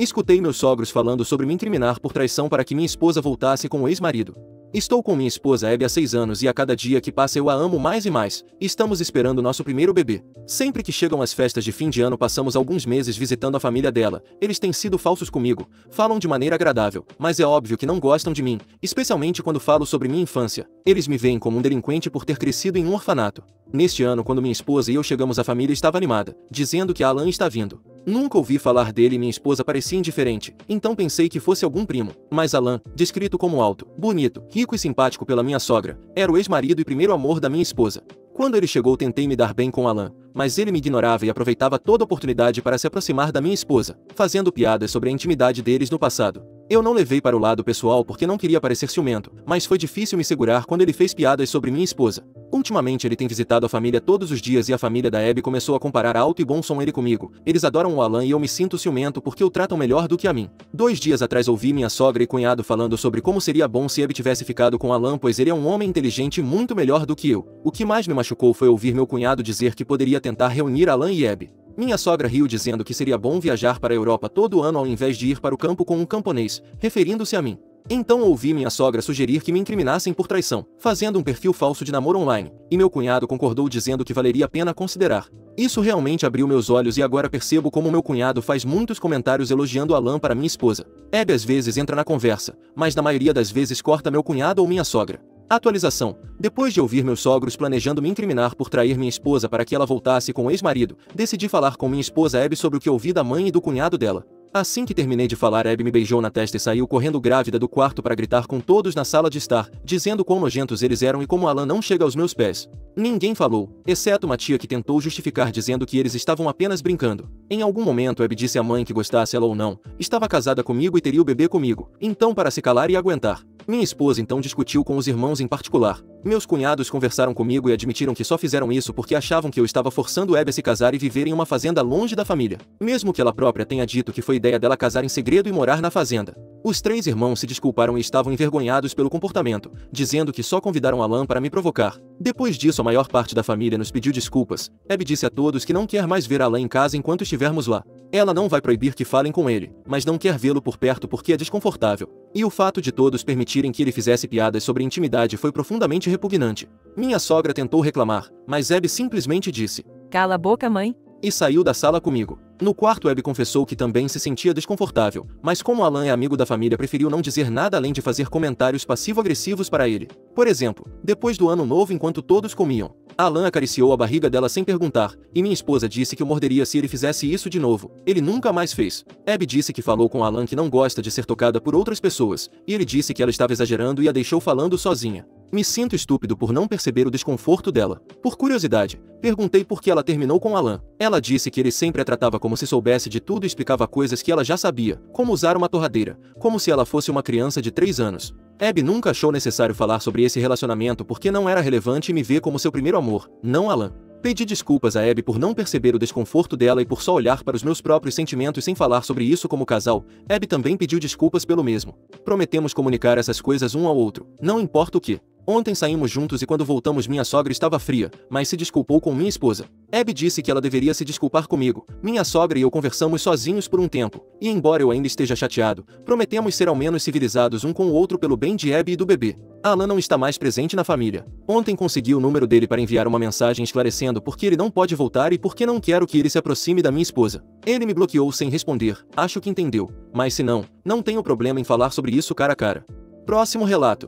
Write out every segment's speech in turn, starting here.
Escutei meus sogros falando sobre me incriminar por traição para que minha esposa voltasse com o ex-marido. Estou com minha esposa Abby há 6 anos e a cada dia que passa eu a amo mais e mais. Estamos esperando nosso primeiro bebê. Sempre que chegam as festas de fim de ano passamos alguns meses visitando a família dela. Eles têm sido falsos comigo, falam de maneira agradável, mas é óbvio que não gostam de mim, especialmente quando falo sobre minha infância. Eles me veem como um delinquente por ter crescido em um orfanato. Neste ano, quando minha esposa e eu chegamos, a família estava animada, dizendo que Alan está vindo. Nunca ouvi falar dele e minha esposa parecia indiferente, então pensei que fosse algum primo. Mas Alan, descrito como alto, bonito, rico e simpático pela minha sogra, era o ex-marido e primeiro amor da minha esposa. Quando ele chegou, tentei me dar bem com Alan, mas ele me ignorava e aproveitava toda oportunidade para se aproximar da minha esposa, fazendo piadas sobre a intimidade deles no passado. Eu não levei para o lado pessoal porque não queria parecer ciumento, mas foi difícil me segurar quando ele fez piadas sobre minha esposa. Ultimamente ele tem visitado a família todos os dias e a família da Abby começou a comparar alto e bom som ele comigo. Eles adoram o Alan e eu me sinto ciumento porque o tratam melhor do que a mim. 2 dias atrás ouvi minha sogra e cunhado falando sobre como seria bom se Abby tivesse ficado com Alan, pois ele é um homem inteligente e muito melhor do que eu. O que mais me machucou foi ouvir meu cunhado dizer que poderia tentar reunir Alan e Abby. Minha sogra riu dizendo que seria bom viajar para a Europa todo ano ao invés de ir para o campo com um camponês, referindo-se a mim. Então ouvi minha sogra sugerir que me incriminassem por traição, fazendo um perfil falso de namoro online, e meu cunhado concordou dizendo que valeria a pena considerar. Isso realmente abriu meus olhos e agora percebo como meu cunhado faz muitos comentários elogiando Alan para minha esposa. Abby às vezes entra na conversa, mas na maioria das vezes corta meu cunhado ou minha sogra. Atualização. Depois de ouvir meus sogros planejando me incriminar por trair minha esposa para que ela voltasse com o ex-marido, decidi falar com minha esposa Abby sobre o que ouvi da mãe e do cunhado dela. Assim que terminei de falar, Abby me beijou na testa e saiu correndo grávida do quarto para gritar com todos na sala de estar, dizendo quão nojentos eles eram e como Alan não chega aos meus pés. Ninguém falou, exceto uma tia que tentou justificar dizendo que eles estavam apenas brincando. Em algum momento Abby disse à mãe que, gostasse ela ou não, estava casada comigo e teria o bebê comigo, então para se calar e aguentar. Minha esposa então discutiu com os irmãos em particular. Meus cunhados conversaram comigo e admitiram que só fizeram isso porque achavam que eu estava forçando Abby a se casar e viver em uma fazenda longe da família, mesmo que ela própria tenha dito que foi ideia dela casar em segredo e morar na fazenda. Os 3 irmãos se desculparam e estavam envergonhados pelo comportamento, dizendo que só convidaram Alan para me provocar. Depois disso, a maior parte da família nos pediu desculpas. Abby disse a todos que não quer mais ver Alan em casa enquanto estivermos lá. Ela não vai proibir que falem com ele, mas não quer vê-lo por perto porque é desconfortável. E o fato de todos permitirem que ele fizesse piadas sobre intimidade foi profundamente repugnante. Minha sogra tentou reclamar, mas Abby simplesmente disse: "Cala a boca, mãe." E saiu da sala comigo. No quarto, Abby confessou que também se sentia desconfortável, mas como Alan é amigo da família, preferiu não dizer nada além de fazer comentários passivo-agressivos para ele. Por exemplo, depois do ano novo, enquanto todos comiam, Alan acariciou a barriga dela sem perguntar, e minha esposa disse que o morderia se ele fizesse isso de novo. Ele nunca mais fez. Abby disse que falou com Alan que não gosta de ser tocada por outras pessoas, e ele disse que ela estava exagerando e a deixou falando sozinha. Me sinto estúpido por não perceber o desconforto dela. Por curiosidade, perguntei por que ela terminou com Alan. Ela disse que ele sempre a tratava como se soubesse de tudo e explicava coisas que ela já sabia, como usar uma torradeira, como se ela fosse uma criança de 3 anos. Abby nunca achou necessário falar sobre esse relacionamento porque não era relevante e me vê como seu primeiro amor, não Alan. Pedi desculpas a Abby por não perceber o desconforto dela e por só olhar para os meus próprios sentimentos sem falar sobre isso como casal. Abby também pediu desculpas pelo mesmo. Prometemos comunicar essas coisas um ao outro, não importa o que. Ontem saímos juntos e quando voltamos minha sogra estava fria, mas se desculpou com minha esposa. Abby disse que ela deveria se desculpar comigo. Minha sogra e eu conversamos sozinhos por um tempo, e embora eu ainda esteja chateado, prometemos ser ao menos civilizados um com o outro pelo bem de Abby e do bebê. Alan não está mais presente na família. Ontem consegui o número dele para enviar uma mensagem esclarecendo por que ele não pode voltar e por que não quero que ele se aproxime da minha esposa. Ele me bloqueou sem responder, acho que entendeu, mas se não, não tenho problema em falar sobre isso cara a cara. Próximo relato.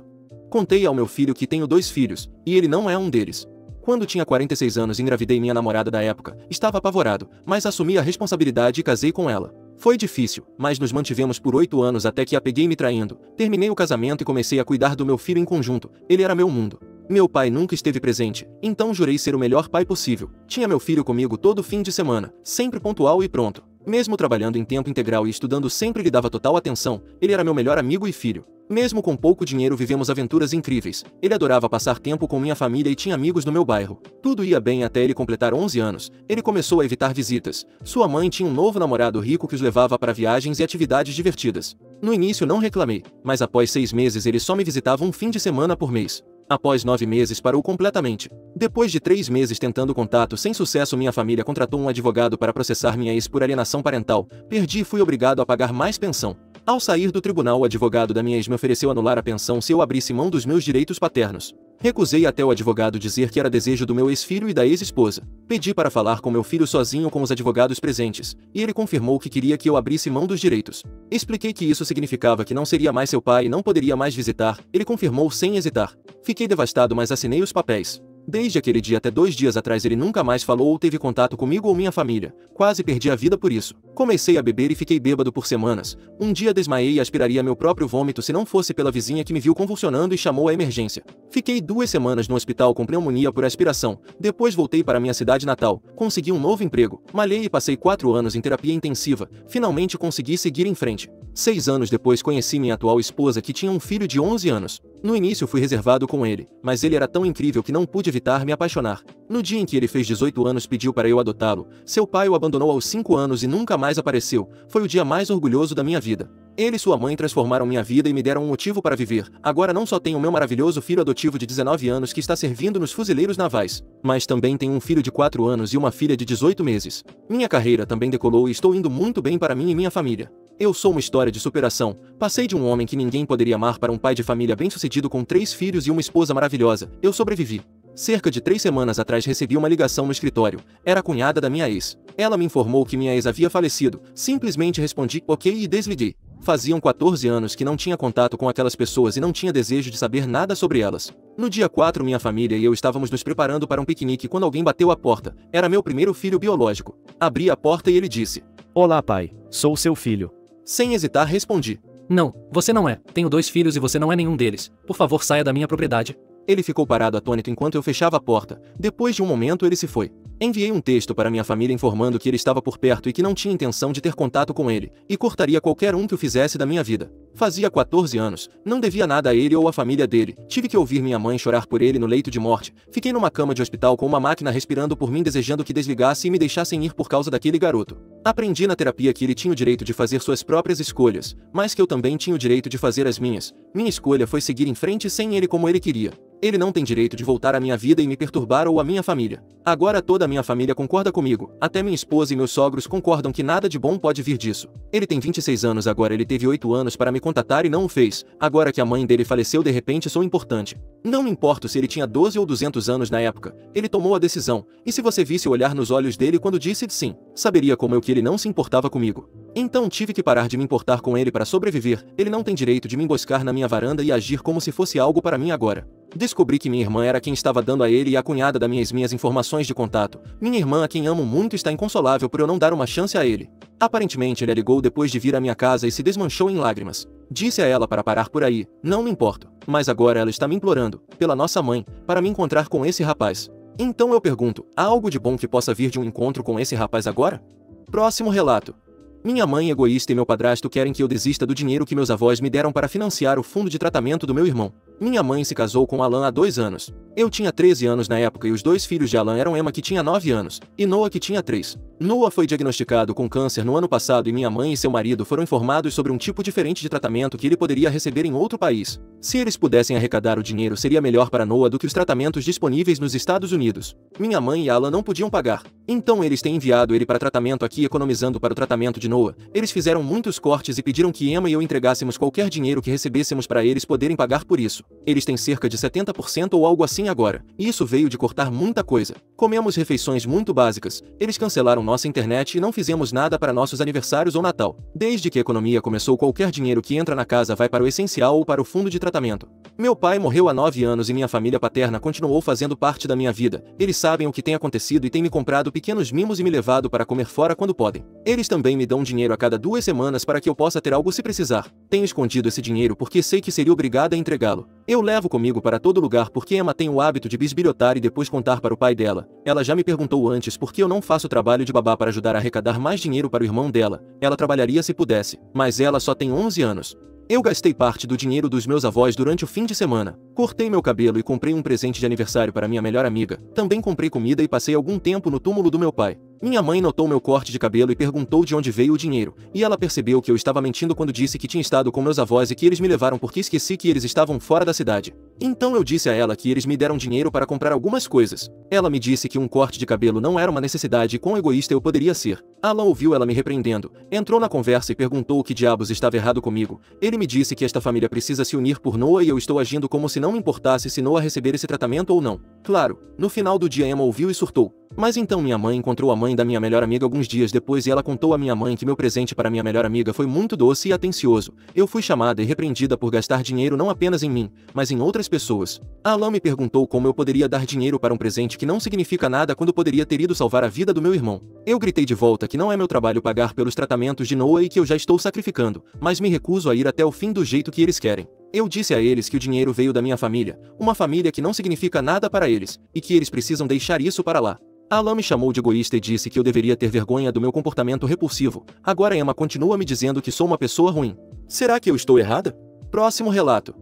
Contei ao meu filho que tenho 2 filhos, e ele não é um deles. Quando tinha 46 anos engravidei minha namorada da época, estava apavorado, mas assumi a responsabilidade e casei com ela. Foi difícil, mas nos mantivemos por 8 anos até que a peguei me traindo. Terminei o casamento e comecei a cuidar do meu filho em conjunto, ele era meu mundo. Meu pai nunca esteve presente, então jurei ser o melhor pai possível. Tinha meu filho comigo todo fim de semana, sempre pontual e pronto. Mesmo trabalhando em tempo integral e estudando sempre lhe dava total atenção, ele era meu melhor amigo e filho. Mesmo com pouco dinheiro vivemos aventuras incríveis, ele adorava passar tempo com minha família e tinha amigos no meu bairro. Tudo ia bem até ele completar 11 anos, ele começou a evitar visitas. Sua mãe tinha um novo namorado rico que os levava para viagens e atividades divertidas. No início não reclamei, mas após 6 meses ele só me visitava um fim de semana por mês. Após 9 meses parou completamente. Depois de 3 meses tentando contato sem sucesso, minha família contratou um advogado para processar minha ex por alienação parental. Perdi e fui obrigado a pagar mais pensão. Ao sair do tribunal, o advogado da minha ex me ofereceu anular a pensão se eu abrisse mão dos meus direitos paternos. Recusei até o advogado dizer que era desejo do meu ex-filho e da ex-esposa. Pedi para falar com meu filho sozinho com os advogados presentes, e ele confirmou que queria que eu abrisse mão dos direitos. Expliquei que isso significava que não seria mais seu pai e não poderia mais visitar. Ele confirmou sem hesitar. Fiquei devastado, mas assinei os papéis. Desde aquele dia até 2 dias atrás ele nunca mais falou ou teve contato comigo ou minha família. Quase perdi a vida por isso. Comecei a beber e fiquei bêbado por semanas. Um dia desmaiei e aspiraria meu próprio vômito se não fosse pela vizinha que me viu convulsionando e chamou a emergência. Fiquei 2 semanas no hospital com pneumonia por aspiração. Depois voltei para minha cidade natal. Consegui um novo emprego. Malhei e passei 4 anos em terapia intensiva. Finalmente consegui seguir em frente. 6 anos depois conheci minha atual esposa, que tinha um filho de 11 anos. No início fui reservado com ele, mas ele era tão incrível que não pude evitar me apaixonar. No dia em que ele fez 18 anos, pediu para eu adotá-lo. Seu pai o abandonou aos 5 anos e nunca mais apareceu. Foi o dia mais orgulhoso da minha vida. Ele e sua mãe transformaram minha vida e me deram um motivo para viver. Agora não só tenho meu maravilhoso filho adotivo de 19 anos que está servindo nos fuzileiros navais, mas também tenho um filho de 4 anos e uma filha de 18 meses. Minha carreira também decolou e estou indo muito bem para mim e minha família. Eu sou uma história de superação. Passei de um homem que ninguém poderia amar para um pai de família bem-sucedido com 3 filhos e uma esposa maravilhosa. Eu sobrevivi. Cerca de 3 semanas atrás recebi uma ligação no escritório. Era a cunhada da minha ex. Ela me informou que minha ex havia falecido. Simplesmente respondi ok e desliguei. Faziam 14 anos que não tinha contato com aquelas pessoas e não tinha desejo de saber nada sobre elas. No dia 4, minha família e eu estávamos nos preparando para um piquenique quando alguém bateu a porta. Era meu primeiro filho biológico. Abri a porta e ele disse: "Olá, pai. Sou seu filho." Sem hesitar, respondi: "Não, você não é. Tenho 2 filhos e você não é nenhum deles. Por favor, saia da minha propriedade." Ele ficou parado atônito enquanto eu fechava a porta. Depois de um momento ele se foi. Enviei um texto para minha família informando que ele estava por perto e que não tinha intenção de ter contato com ele, e cortaria qualquer um que o fizesse da minha vida. Fazia 14 anos, não devia nada a ele ou à família dele. Tive que ouvir minha mãe chorar por ele no leito de morte. Fiquei numa cama de hospital com uma máquina respirando por mim, desejando que desligasse e me deixassem ir por causa daquele garoto. Aprendi na terapia que ele tinha o direito de fazer suas próprias escolhas, mas que eu também tinha o direito de fazer as minhas. Minha escolha foi seguir em frente sem ele como ele queria. Ele não tem direito de voltar à minha vida e me perturbar ou à minha família. Agora toda a minha família concorda comigo, até minha esposa e meus sogros concordam que nada de bom pode vir disso. Ele tem 26 anos agora, ele teve 8 anos para me contatar e não o fez. Agora que a mãe dele faleceu, de repente sou importante. Não me importo se ele tinha 12 ou 200 anos na época. Ele tomou a decisão, e se você visse o olhar nos olhos dele quando disse sim, saberia como eu que ele não se importava comigo. Então tive que parar de me importar com ele para sobreviver. Ele não tem direito de me emboscar na minha varanda e agir como se fosse algo para mim agora. Descobri que minha irmã era quem estava dando a ele e a cunhada da minha ex minhas informações de contato. Minha irmã, a quem amo muito, está inconsolável por eu não dar uma chance a ele. Aparentemente ele a ligou depois de vir à minha casa e se desmanchou em lágrimas. Disse a ela para parar por aí, não me importo. Mas agora ela está me implorando, pela nossa mãe, para me encontrar com esse rapaz. Então eu pergunto, há algo de bom que possa vir de um encontro com esse rapaz agora? Próximo relato. Minha mãe egoísta e meu padrasto querem que eu desista do dinheiro que meus avós me deram para financiar o fundo de tratamento do meu irmão. Minha mãe se casou com Alan há 2 anos. Eu tinha 13 anos na época e os 2 filhos de Alan eram Emma, que tinha 9 anos, e Noah, que tinha 3. Noah foi diagnosticado com câncer no ano passado e minha mãe e seu marido foram informados sobre um tipo diferente de tratamento que ele poderia receber em outro país. Se eles pudessem arrecadar o dinheiro, seria melhor para Noah do que os tratamentos disponíveis nos Estados Unidos. Minha mãe e Alan não podiam pagar. Então eles têm enviado ele para tratamento aqui, economizando para o tratamento de Noah. Eles fizeram muitos cortes e pediram que Emma e eu entregássemos qualquer dinheiro que recebêssemos para eles poderem pagar por isso. Eles têm cerca de 70% ou algo assim agora. E isso veio de cortar muita coisa. Comemos refeições muito básicas. Eles cancelaram nossa internet e não fizemos nada para nossos aniversários ou Natal. Desde que a economia começou, qualquer dinheiro que entra na casa vai para o essencial ou para o fundo de tratamento. Meu pai morreu há 9 anos e minha família paterna continuou fazendo parte da minha vida. Eles sabem o que tem acontecido e têm me comprado pequenos mimos e me levado para comer fora quando podem. Eles também me dão dinheiro a cada 2 semanas para que eu possa ter algo se precisar. Tenho escondido esse dinheiro porque sei que seria obrigada a entregá-lo. Eu levo comigo para todo lugar porque Emma tem o hábito de bisbilhotar e depois contar para o pai dela. Ela já me perguntou antes por que eu não faço trabalho de babá para ajudar a arrecadar mais dinheiro para o irmão dela. Ela trabalharia se pudesse, mas ela só tem 11 anos. Eu gastei parte do dinheiro dos meus avós durante o fim de semana. Cortei meu cabelo e comprei um presente de aniversário para minha melhor amiga. Também comprei comida e passei algum tempo no túmulo do meu pai. Minha mãe notou meu corte de cabelo e perguntou de onde veio o dinheiro, e ela percebeu que eu estava mentindo quando disse que tinha estado com meus avós e que eles me levaram porque esqueci que eles estavam fora da cidade. Então eu disse a ela que eles me deram dinheiro para comprar algumas coisas. Ela me disse que um corte de cabelo não era uma necessidade e quão egoísta eu poderia ser. Alan ouviu ela me repreendendo, entrou na conversa e perguntou o que diabos estava errado comigo. Ele me disse que esta família precisa se unir por Noah e eu estou agindo como se não me importasse se Noah receber esse tratamento ou não. Claro, no final do dia Emma ouviu e surtou. Mas então minha mãe encontrou a mãe da minha melhor amiga alguns dias depois e ela contou a minha mãe que meu presente para minha melhor amiga foi muito doce e atencioso. Eu fui chamada e repreendida por gastar dinheiro não apenas em mim, mas em outras pessoas. Alan me perguntou como eu poderia dar dinheiro para um presente que não significa nada quando poderia ter ido salvar a vida do meu irmão. Eu gritei de volta que não é meu trabalho pagar pelos tratamentos de Noah e que eu já estou sacrificando, mas me recuso a ir até o fim do jeito que eles querem. Eu disse a eles que o dinheiro veio da minha família, uma família que não significa nada para eles, e que eles precisam deixar isso para lá. Alan me chamou de egoísta e disse que eu deveria ter vergonha do meu comportamento repulsivo. Agora Emma continua me dizendo que sou uma pessoa ruim. Será que eu estou errada? Próximo relato.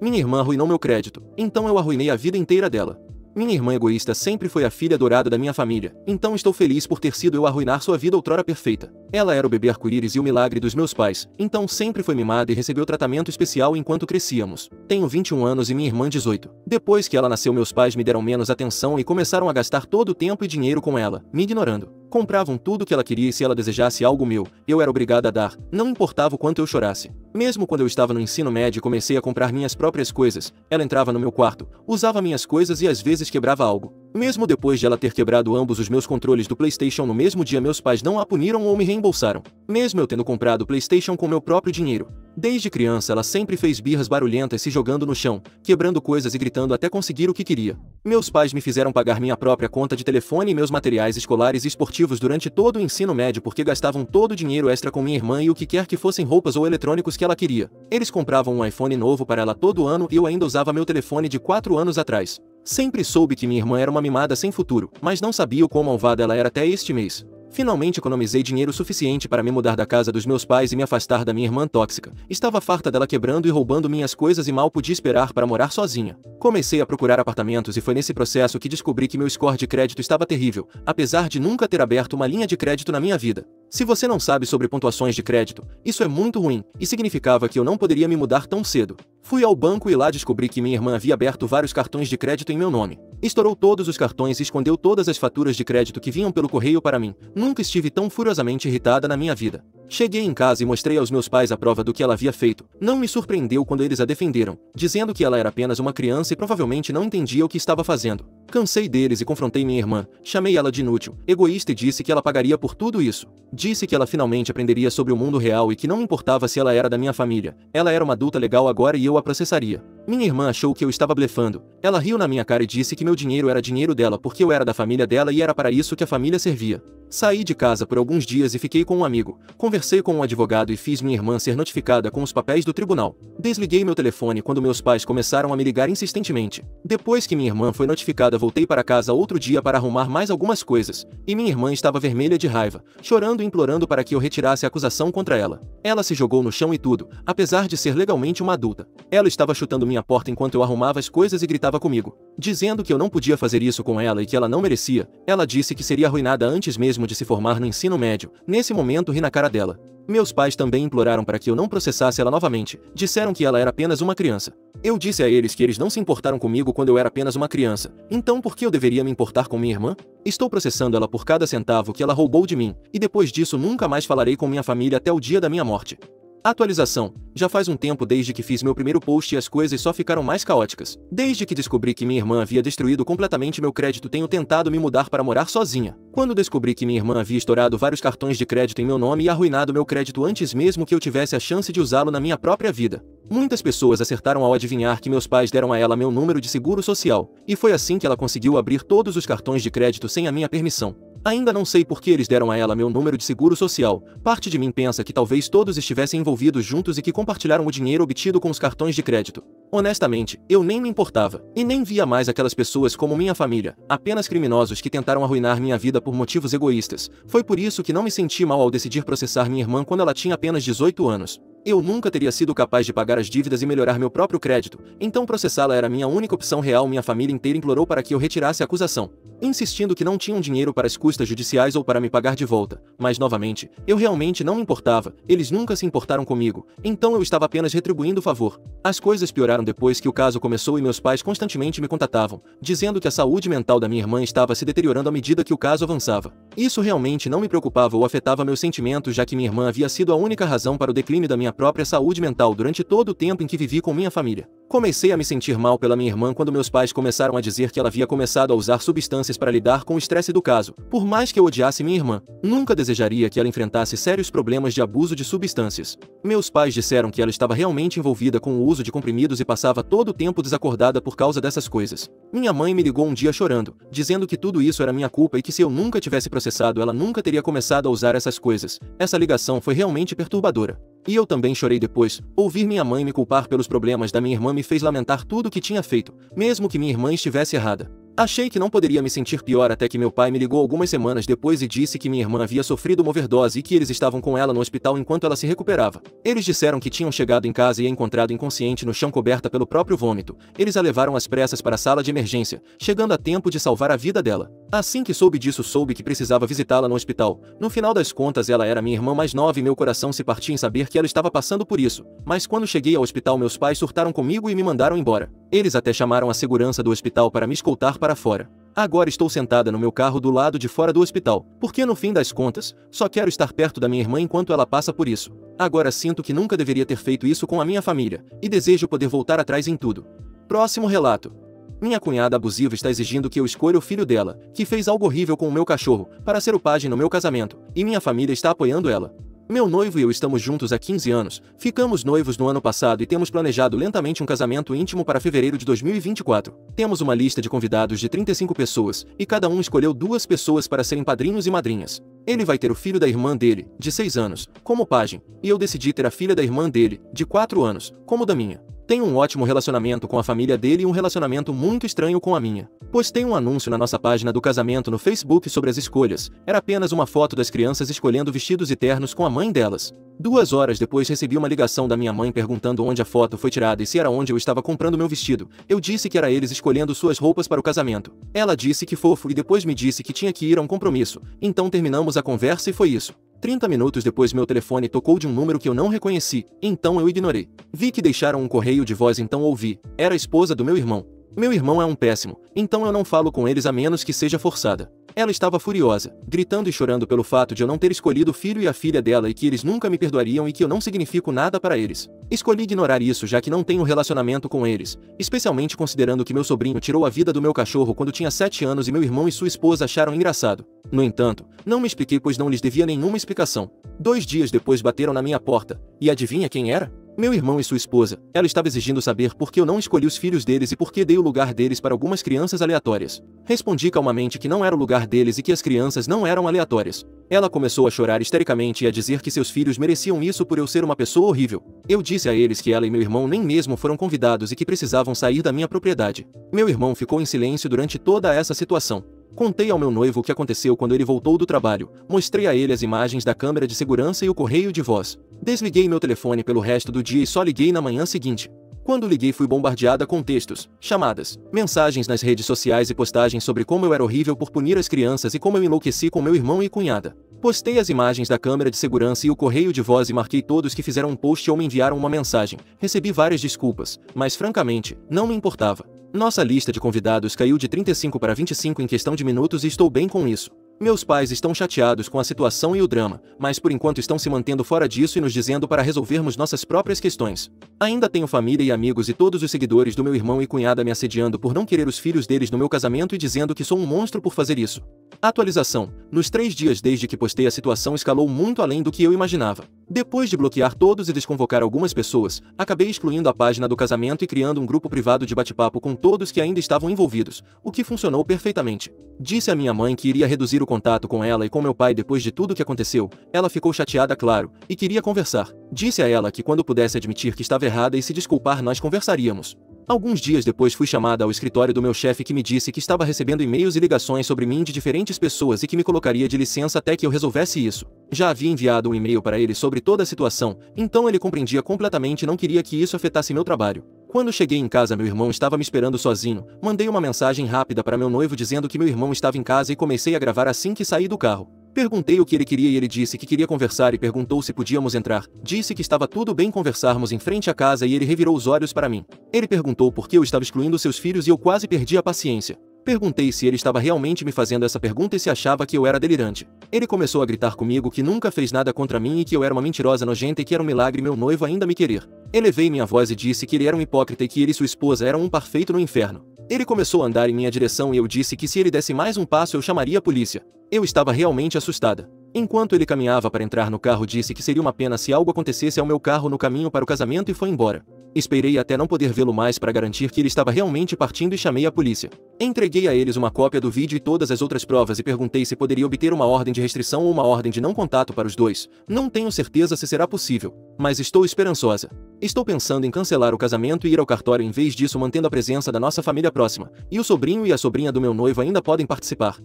Minha irmã arruinou meu crédito, então eu arruinei a vida inteira dela. Minha irmã egoísta sempre foi a filha adorada da minha família, então estou feliz por ter sido eu a arruinar sua vida outrora perfeita. Ela era o bebê arco-íris e o milagre dos meus pais, então sempre foi mimada e recebeu tratamento especial enquanto crescíamos. Tenho 21 anos e minha irmã 18. Depois que ela nasceu meus pais me deram menos atenção e começaram a gastar todo o tempo e dinheiro com ela, me ignorando. Compravam tudo que ela queria e se ela desejasse algo meu, eu era obrigada a dar, não importava o quanto eu chorasse. Mesmo quando eu estava no ensino médio e comecei a comprar minhas próprias coisas, ela entrava no meu quarto, usava minhas coisas e às vezes quebrava algo. Mesmo depois de ela ter quebrado ambos os meus controles do PlayStation no mesmo dia, meus pais não a puniram ou me reembolsaram. Mesmo eu tendo comprado o PlayStation com meu próprio dinheiro. Desde criança ela sempre fez birras barulhentas se jogando no chão, quebrando coisas e gritando até conseguir o que queria. Meus pais me fizeram pagar minha própria conta de telefone e meus materiais escolares e esportivos durante todo o ensino médio porque gastavam todo o dinheiro extra com minha irmã e o que quer que fossem roupas ou eletrônicos que ela queria. Eles compravam um iPhone novo para ela todo ano e eu ainda usava meu telefone de 4 anos atrás. Sempre soube que minha irmã era uma mimada sem futuro, mas não sabia o quão malvada ela era até este mês. Finalmente economizei dinheiro suficiente para me mudar da casa dos meus pais e me afastar da minha irmã tóxica. Estava farta dela quebrando e roubando minhas coisas e mal podia esperar para morar sozinha. Comecei a procurar apartamentos e foi nesse processo que descobri que meu score de crédito estava terrível, apesar de nunca ter aberto uma linha de crédito na minha vida. Se você não sabe sobre pontuações de crédito, isso é muito ruim, e significava que eu não poderia me mudar tão cedo. Fui ao banco e lá descobri que minha irmã havia aberto vários cartões de crédito em meu nome. Estourou todos os cartões e escondeu todas as faturas de crédito que vinham pelo correio para mim. Nunca estive tão furiosamente irritada na minha vida. Cheguei em casa e mostrei aos meus pais a prova do que ela havia feito. Não me surpreendeu quando eles a defenderam, dizendo que ela era apenas uma criança e provavelmente não entendia o que estava fazendo. Cansei deles e confrontei minha irmã, chamei ela de inútil, egoísta e disse que ela pagaria por tudo isso. Disse que ela finalmente aprenderia sobre o mundo real e que não importava se ela era da minha família. Ela era uma adulta legal agora e eu a processaria. Minha irmã achou que eu estava blefando. Ela riu na minha cara e disse que meu dinheiro era dinheiro dela porque eu era da família dela e era para isso que a família servia. Saí de casa por alguns dias e fiquei com um amigo. Conversei com um advogado e fiz minha irmã ser notificada com os papéis do tribunal. Desliguei meu telefone quando meus pais começaram a me ligar insistentemente. Depois que minha irmã foi notificada, voltei para casa outro dia para arrumar mais algumas coisas. E minha irmã estava vermelha de raiva, chorando e implorando para que eu retirasse a acusação contra ela. Ela se jogou no chão e tudo, apesar de ser legalmente uma adulta. Ela estava chutando minha porta enquanto eu arrumava as coisas e gritava comigo, dizendo que eu não podia fazer isso com ela e que ela não merecia. Ela disse que seria arruinada antes mesmo de se formar no ensino médio. Nesse momento ri na cara dela. Meus pais também imploraram para que eu não processasse ela novamente. Disseram que ela era apenas uma criança. Eu disse a eles que eles não se importaram comigo quando eu era apenas uma criança. Então por que eu deveria me importar com minha irmã? Estou processando ela por cada centavo que ela roubou de mim, e depois disso nunca mais falarei com minha família até o dia da minha morte. Atualização. Já faz um tempo desde que fiz meu primeiro post e as coisas só ficaram mais caóticas. Desde que descobri que minha irmã havia destruído completamente meu crédito, tenho tentado me mudar para morar sozinha. Quando descobri que minha irmã havia estourado vários cartões de crédito em meu nome e arruinado meu crédito antes mesmo que eu tivesse a chance de usá-lo na minha própria vida. Muitas pessoas acertaram ao adivinhar que meus pais deram a ela meu número de seguro social, e foi assim que ela conseguiu abrir todos os cartões de crédito sem a minha permissão. Ainda não sei por que eles deram a ela meu número de seguro social. Parte de mim pensa que talvez todos estivessem envolvidos juntos e que compartilharam o dinheiro obtido com os cartões de crédito. Honestamente, eu nem me importava, e nem via mais aquelas pessoas como minha família, apenas criminosos que tentaram arruinar minha vida por motivos egoístas. Foi por isso que não me senti mal ao decidir processar minha irmã quando ela tinha apenas 18 anos. Eu nunca teria sido capaz de pagar as dívidas e melhorar meu próprio crédito, então processá-la era minha única opção real. Minha família inteira implorou para que eu retirasse a acusação, insistindo que não tinham dinheiro para as custas judiciais ou para me pagar de volta, mas novamente, eu realmente não me importava, eles nunca se importaram comigo, então eu estava apenas retribuindo o favor. As coisas pioraram depois que o caso começou e meus pais constantemente me contatavam, dizendo que a saúde mental da minha irmã estava se deteriorando à medida que o caso avançava. Isso realmente não me preocupava ou afetava meus sentimentos, já que minha irmã havia sido a única razão para o declínio da minha própria saúde mental durante todo o tempo em que vivi com minha família. Comecei a me sentir mal pela minha irmã quando meus pais começaram a dizer que ela havia começado a usar substâncias para lidar com o estresse do caso. Por mais que eu odiasse minha irmã, nunca desejaria que ela enfrentasse sérios problemas de abuso de substâncias. Meus pais disseram que ela estava realmente envolvida com o uso de comprimidos e passava todo o tempo desacordada por causa dessas coisas. Minha mãe me ligou um dia chorando, dizendo que tudo isso era minha culpa e que se eu nunca tivesse processado ela nunca teria começado a usar essas coisas. Essa ligação foi realmente perturbadora. E eu também chorei depois. Ouvir minha mãe me culpar pelos problemas da minha irmã me fez lamentar tudo o que tinha feito, mesmo que minha irmã estivesse errada. Achei que não poderia me sentir pior até que meu pai me ligou algumas semanas depois e disse que minha irmã havia sofrido uma overdose e que eles estavam com ela no hospital enquanto ela se recuperava. Eles disseram que tinham chegado em casa e a encontrado inconsciente no chão coberta pelo próprio vômito. Eles a levaram às pressas para a sala de emergência, chegando a tempo de salvar a vida dela. Assim que soube disso, soube que precisava visitá-la no hospital. No final das contas, ela era minha irmã mais nova e meu coração se partia em saber que ela estava passando por isso. Mas quando cheguei ao hospital, meus pais surtaram comigo e me mandaram embora. Eles até chamaram a segurança do hospital para me escoltar para fora. Agora estou sentada no meu carro do lado de fora do hospital, porque no fim das contas, só quero estar perto da minha irmã enquanto ela passa por isso. Agora sinto que nunca deveria ter feito isso com a minha família, e desejo poder voltar atrás em tudo. Próximo relato. Minha cunhada abusiva está exigindo que eu escolha o filho dela, que fez algo horrível com o meu cachorro, para ser o pajem no meu casamento, e minha família está apoiando ela. Meu noivo e eu estamos juntos há 15 anos, ficamos noivos no ano passado e temos planejado lentamente um casamento íntimo para fevereiro de 2024. Temos uma lista de convidados de 35 pessoas, e cada um escolheu 2 pessoas para serem padrinhos e madrinhas. Ele vai ter o filho da irmã dele, de 6 anos, como pajem, e eu decidi ter a filha da irmã dele, de 4 anos, como da minha. Tenho um ótimo relacionamento com a família dele e um relacionamento muito estranho com a minha. Postei um anúncio na nossa página do casamento no Facebook sobre as escolhas. Era apenas uma foto das crianças escolhendo vestidos e ternos com a mãe delas. 2 horas depois recebi uma ligação da minha mãe perguntando onde a foto foi tirada e se era onde eu estava comprando meu vestido. Eu disse que era eles escolhendo suas roupas para o casamento. Ela disse que fofo e depois me disse que tinha que ir a um compromisso. Então terminamos a conversa e foi isso. 30 minutos depois meu telefone tocou de um número que eu não reconheci, então eu ignorei. Vi que deixaram um correio de voz, então ouvi. Era a esposa do meu irmão. Meu irmão é um péssimo, então eu não falo com eles a menos que seja forçada. Ela estava furiosa, gritando e chorando pelo fato de eu não ter escolhido o filho e a filha dela e que eles nunca me perdoariam e que eu não significo nada para eles. Escolhi ignorar isso já que não tenho relacionamento com eles, especialmente considerando que meu sobrinho tirou a vida do meu cachorro quando tinha 7 anos e meu irmão e sua esposa acharam engraçado. No entanto, não me expliquei pois não lhes devia nenhuma explicação. 2 dias depois bateram na minha porta, e adivinha quem era? Meu irmão e sua esposa. Ela estava exigindo saber por que eu não escolhi os filhos deles e por que dei o lugar deles para algumas crianças aleatórias. Respondi calmamente que não era o lugar deles e que as crianças não eram aleatórias. Ela começou a chorar histericamente e a dizer que seus filhos mereciam isso por eu ser uma pessoa horrível. Eu disse a eles que ela e meu irmão nem mesmo foram convidados e que precisavam sair da minha propriedade. Meu irmão ficou em silêncio durante toda essa situação. Contei ao meu noivo o que aconteceu quando ele voltou do trabalho, mostrei a ele as imagens da câmera de segurança e o correio de voz. Desliguei meu telefone pelo resto do dia e só liguei na manhã seguinte. Quando liguei fui bombardeada com textos, chamadas, mensagens nas redes sociais e postagens sobre como eu era horrível por punir as crianças e como eu enlouqueci com meu irmão e cunhada. Postei as imagens da câmera de segurança e o correio de voz e marquei todos que fizeram um post ou me enviaram uma mensagem. Recebi várias desculpas, mas francamente, não me importava. Nossa lista de convidados caiu de 35 para 25 em questão de minutos e estou bem com isso. Meus pais estão chateados com a situação e o drama, mas por enquanto estão se mantendo fora disso e nos dizendo para resolvermos nossas próprias questões. Ainda tenho família e amigos e todos os seguidores do meu irmão e cunhada me assediando por não querer os filhos deles no meu casamento e dizendo que sou um monstro por fazer isso. Atualização. Nos 3 dias desde que postei, a situação escalou muito além do que eu imaginava. Depois de bloquear todos e desconvocar algumas pessoas, acabei excluindo a página do casamento e criando um grupo privado de bate-papo com todos que ainda estavam envolvidos, o que funcionou perfeitamente. Disse à minha mãe que iria reduzir o contato com ela e com meu pai depois de tudo que aconteceu. Ela ficou chateada, claro, e queria conversar. Disse a ela que quando pudesse admitir que estava errada e se desculpar nós conversaríamos. Alguns dias depois fui chamada ao escritório do meu chefe, que me disse que estava recebendo e-mails e ligações sobre mim de diferentes pessoas e que me colocaria de licença até que eu resolvesse isso. Já havia enviado um e-mail para ele sobre toda a situação, então ele compreendia completamente e não queria que isso afetasse meu trabalho. Quando cheguei em casa, meu irmão estava me esperando sozinho. Mandei uma mensagem rápida para meu noivo dizendo que meu irmão estava em casa e comecei a gravar assim que saí do carro. Perguntei o que ele queria e ele disse que queria conversar e perguntou se podíamos entrar. Disse que estava tudo bem conversarmos em frente à casa e ele revirou os olhos para mim. Ele perguntou por que eu estava excluindo seus filhos e eu quase perdi a paciência. Perguntei se ele estava realmente me fazendo essa pergunta e se achava que eu era delirante. Ele começou a gritar comigo que nunca fez nada contra mim e que eu era uma mentirosa nojenta e que era um milagre meu noivo ainda me querer. Elevei minha voz e disse que ele era um hipócrita e que ele e sua esposa eram um par feito no inferno. Ele começou a andar em minha direção e eu disse que se ele desse mais um passo eu chamaria a polícia. Eu estava realmente assustada. Enquanto ele caminhava para entrar no carro, disse que seria uma pena se algo acontecesse ao meu carro no caminho para o casamento e foi embora. Esperei até não poder vê-lo mais para garantir que ele estava realmente partindo e chamei a polícia. Entreguei a eles uma cópia do vídeo e todas as outras provas e perguntei se poderia obter uma ordem de restrição ou uma ordem de não contato para os dois. Não tenho certeza se será possível, mas estou esperançosa. Estou pensando em cancelar o casamento e ir ao cartório em vez disso, mantendo a presença da nossa família próxima, e o sobrinho e a sobrinha do meu noivo ainda podem participar.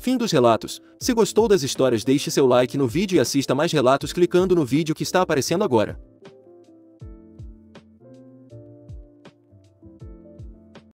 Fim dos relatos. Se gostou das histórias, deixe seu like no vídeo e assista mais relatos clicando no vídeo que está aparecendo agora.